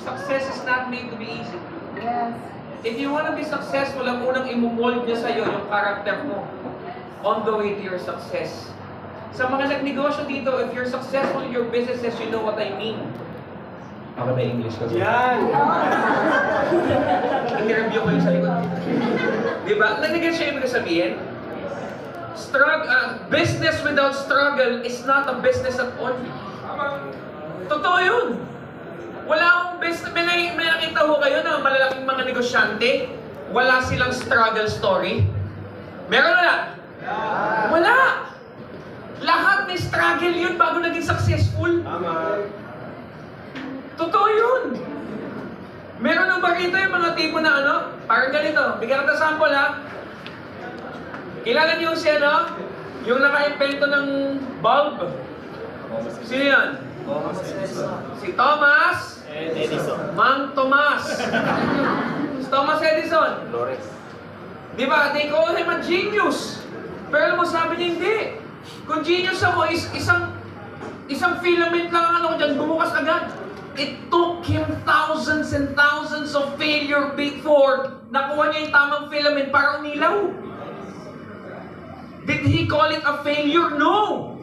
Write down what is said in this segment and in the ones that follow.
success is not made to be easy. Yes. If you want to be successful, ang unang imumold niya sa'yo yung character mo on the way to your success. Sa mga nagnegosyo dito, if you're successful in your businesses, you know what I mean. Ako na English kasi. Yan! Interview ko yung sa likod. Diba? Nanigan siya ibig sabihin? Business without struggle is not a business at all. Totoo yun. Wala akong business. May nakita ho kayo na malalaking mga negosyante, wala silang struggle story. Meron na? Wala. Lahat may struggle yun bago naging successful. Tama. Totoo yun. Meron nang ba rito yung mga tipo na ano? Parang ganito. Bigyan kita sample ha. Kilala niyo si ano? Yung naka-invento ng bulb. Sino yan? Si Thomas Edison. Mang Tomas. Si Thomas Edison. Flores. Di ba? They call him a genius. Pero alam mo, sabi niya hindi. Kung genius ako, isang filament lang ang ano ko dyan, bumukas agad. It took him thousands and thousands of failure before nakuha niya yung tamang filament para umilaw. Did he call it a failure? No!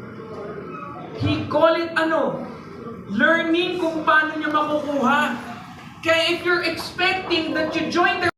He call it ano? Learning kung paano niya makukuha. Kaya if you're expecting that you join the